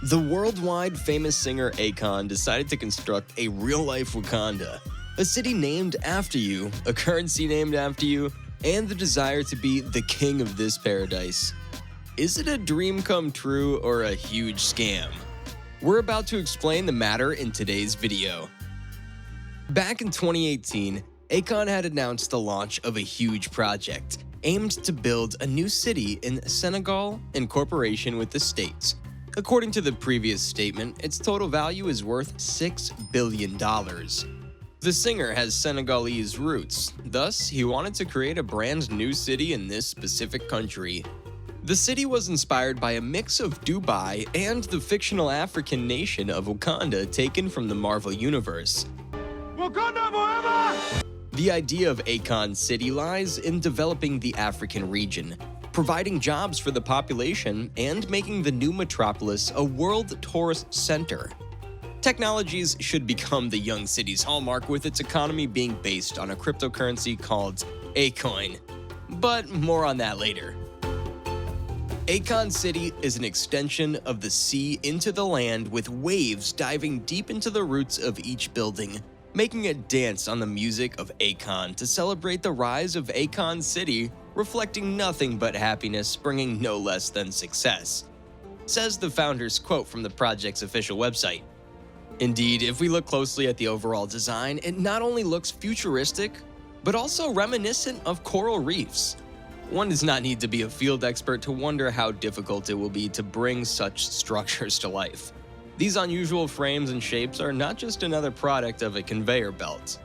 The worldwide famous singer Akon decided to construct a real-life Wakanda, a city named after you, a currency named after you, and the desire to be the king of this paradise. Is it a dream come true or a huge scam? We're about to explain the matter in today's video. Back in 2018, Akon had announced the launch of a huge project aimed to build a new city in Senegal in cooperation with the states. According to the previous statement, its total value is worth $6 billion. The singer has Senegalese roots, thus he wanted to create a brand new city in this specific country. The city was inspired by a mix of Dubai and the fictional African nation of Wakanda taken from the Marvel Universe. Wakanda forever! The idea of Akon City lies in developing the African region, providing jobs for the population, and making the new metropolis a world tourist center. Technologies should become the young city's hallmark, with its economy being based on a cryptocurrency called Akon. But more on that later. Akon City is an extension of the sea into the land, with waves diving deep into the roots of each building, making it dance on the music of Akon to celebrate the rise of Akon City, reflecting nothing but happiness, bringing no less than success, says the founder's quote from the project's official website. Indeed, if we look closely at the overall design, it not only looks futuristic, but also reminiscent of coral reefs. One does not need to be a field expert to wonder how difficult it will be to bring such structures to life. These unusual frames and shapes are not just another product of a conveyor belt.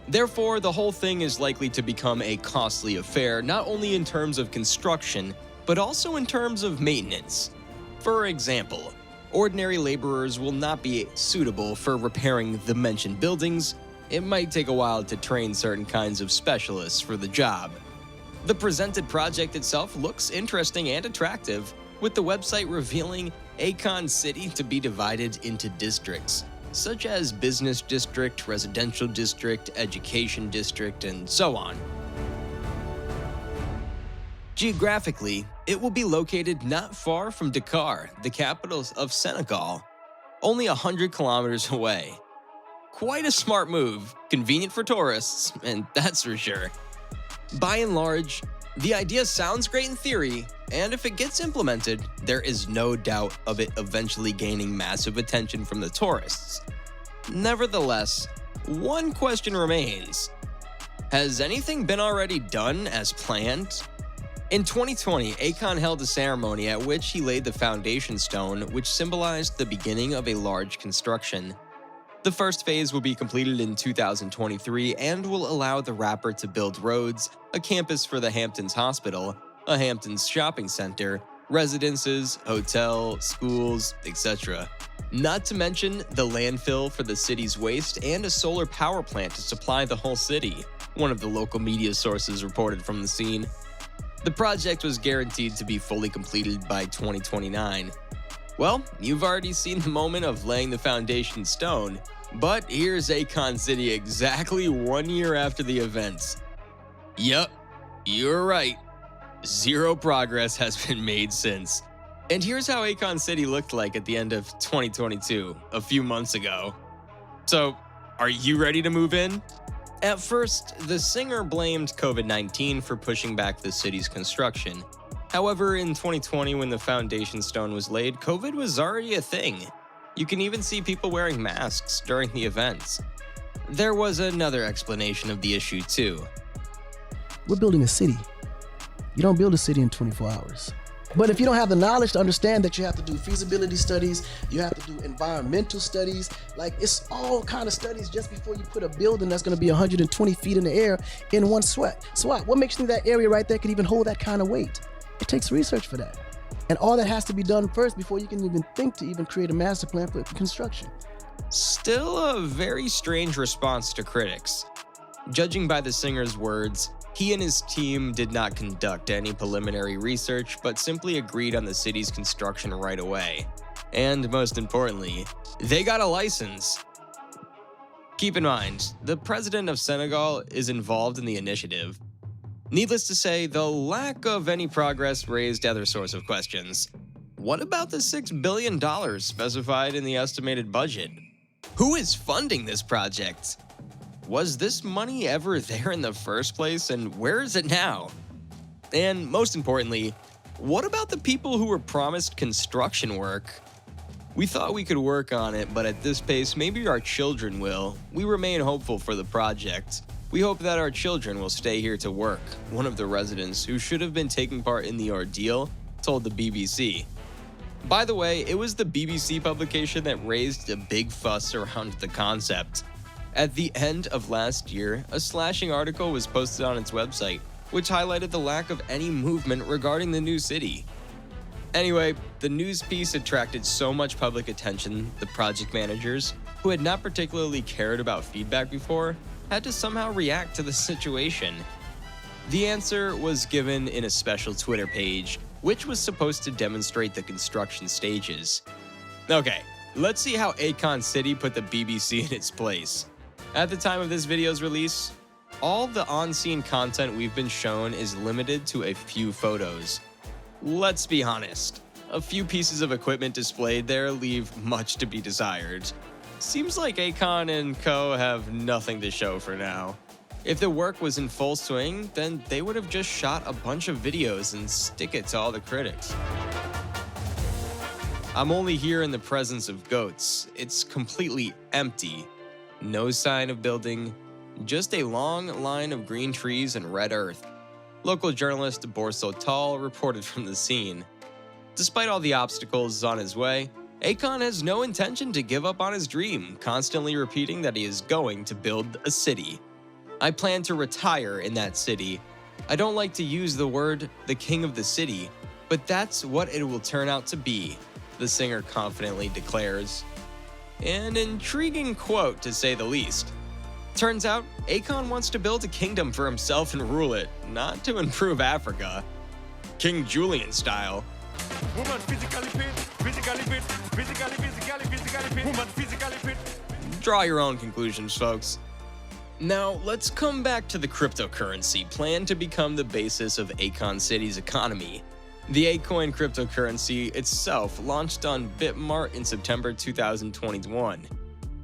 Therefore, the whole thing is likely to become a costly affair, not only in terms of construction, but also in terms of maintenance. For example, ordinary laborers will not be suitable for repairing the mentioned buildings. It might take a while to train certain kinds of specialists for the job. The presented project itself looks interesting and attractive, with the website revealing Akon City to be divided into districts, such as business district, residential district, education district, and so on. Geographically, it will be located not far from Dakar, the capital of Senegal, only 100 kilometers away. Quite a smart move, convenient for tourists, and that's for sure. By and large, the idea sounds great in theory, and if it gets implemented, there is no doubt of it eventually gaining massive attention from the tourists. Nevertheless, one question remains. Has anything been already done as planned? In 2020, Akon held a ceremony at which he laid the foundation stone, which symbolized the beginning of a large construction. The first phase will be completed in 2023 and will allow the rapper to build roads, a campus for the Hamptons Hospital, a Hamptons shopping center, residences, hotel, schools, etc. Not to mention the landfill for the city's waste and a solar power plant to supply the whole city, one of the local media sources reported from the scene. The project was guaranteed to be fully completed by 2029. Well, you've already seen the moment of laying the foundation stone, but here's Akon City exactly 1 year after the events. Yup, you're right. Zero progress has been made since. And here's how Akon City looked like at the end of 2022, a few months ago. So, are you ready to move in? At first, the singer blamed COVID-19 for pushing back the city's construction. However, in 2020, when the foundation stone was laid, COVID was already a thing. You can even see people wearing masks during the events. There was another explanation of the issue, too. We're building a city. You don't build a city in 24 hours. But if you don't have the knowledge to understand that you have to do feasibility studies, you have to do environmental studies, like it's all kind of studies just before you put a building that's going to be 120 feet in the air in one sweat. So what makes you think that area right there could even hold that kind of weight? It takes research for that. And all that has to be done first before you can even think to even create a master plan for construction. Still a very strange response to critics. Judging by the singer's words, he and his team did not conduct any preliminary research, but simply agreed on the city's construction right away. And most importantly, they got a license. Keep in mind, the president of Senegal is involved in the initiative. Needless to say, the lack of any progress raised other sorts of questions. What about the $6 billion specified in the estimated budget? Who is funding this project? Was this money ever there in the first place, and where is it now? And most importantly, what about the people who were promised construction work? We thought we could work on it, but at this pace, maybe our children will. We remain hopeful for the project. We hope that our children will stay here to work, one of the residents who should have been taking part in the ordeal told the BBC. By the way, it was the BBC publication that raised a big fuss around the concept. At the end of last year, a slashing article was posted on its website, which highlighted the lack of any movement regarding the new city. Anyway, the news piece attracted so much public attention, the project managers, who had not particularly cared about feedback before, had to somehow react to the situation. The answer was given in a special Twitter page, which was supposed to demonstrate the construction stages. Okay, let's see how Akon City put the BBC in its place. At the time of this video's release, all the on-scene content we've been shown is limited to a few photos. Let's be honest, a few pieces of equipment displayed there leave much to be desired. Seems like Akon and co have nothing to show for now. If the work was in full swing, then they would have just shot a bunch of videos and stick it to all the critics. I'm only here in the presence of goats. It's completely empty. No sign of building, just a long line of green trees and red earth. Local journalist Borso Tal reported from the scene. Despite all the obstacles on his way, Akon has no intention to give up on his dream, constantly repeating that he is going to build a city. I plan to retire in that city. I don't like to use the word the king of the city, but that's what it will turn out to be, the singer confidently declares. An intriguing quote, to say the least. Turns out, Akon wants to build a kingdom for himself and rule it, not to improve Africa. King Julian style. Woman physically fit, physically fit, physically fit, woman physically fit. Draw your own conclusions, folks. Now, let's come back to the cryptocurrency planned to become the basis of Akon City's economy. The Akon cryptocurrency itself launched on Bitmart in September 2021.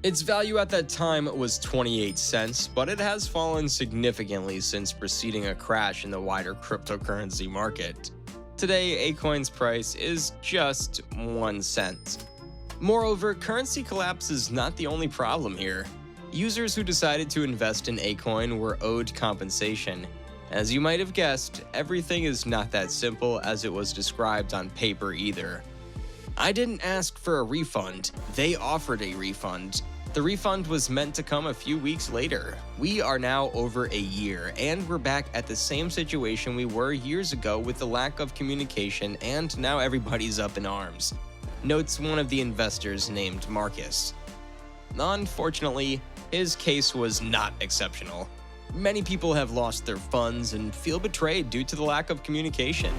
Its value at that time was 28 cents, but it has fallen significantly since preceding a crash in the wider cryptocurrency market. Today, Akon's price is just 1 cent. Moreover, currency collapse is not the only problem here. Users who decided to invest in Akon were owed compensation. As you might have guessed, everything is not that simple as it was described on paper either. I didn't ask for a refund, they offered a refund. The refund was meant to come a few weeks later. We are now over a year, and we're back at the same situation we were years ago with the lack of communication, and now everybody's up in arms, notes one of the investors named Marcus. Unfortunately, his case was not exceptional. Many people have lost their funds and feel betrayed due to the lack of communication.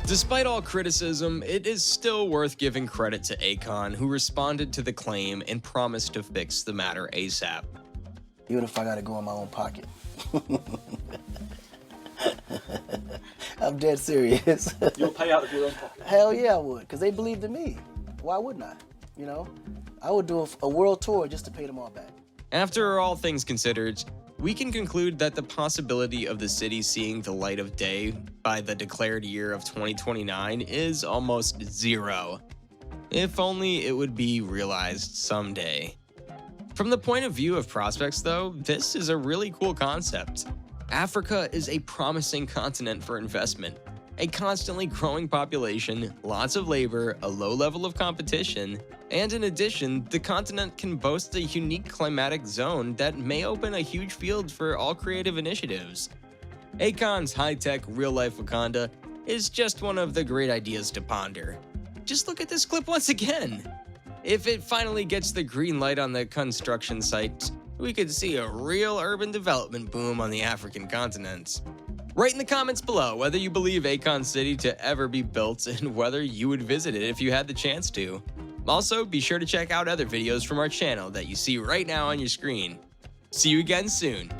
Despite all criticism, it is still worth giving credit to Akon, who responded to the claim and promised to fix the matter ASAP. Even if I gotta go in my own pocket. I'm dead serious. You'll pay out of your own pocket? Hell yeah, I would, because they believed in me. Why wouldn't I? You know? I would do a world tour just to pay them all back. After all things considered, we can conclude that the possibility of the city seeing the light of day by the declared year of 2029 is almost zero. If only it would be realized someday. From the point of view of prospects though, this is a really cool concept. Africa is a promising continent for investment. A constantly growing population, lots of labor, a low level of competition, and in addition, the continent can boast a unique climatic zone that may open a huge field for all creative initiatives. Akon's high-tech, real-life Wakanda is just one of the great ideas to ponder. Just look at this clip once again! If it finally gets the green light on the construction site, we could see a real urban development boom on the African continent. Write in the comments below whether you believe Akon City to ever be built and whether you would visit it if you had the chance to. Also, be sure to check out other videos from our channel that you see right now on your screen. See you again soon.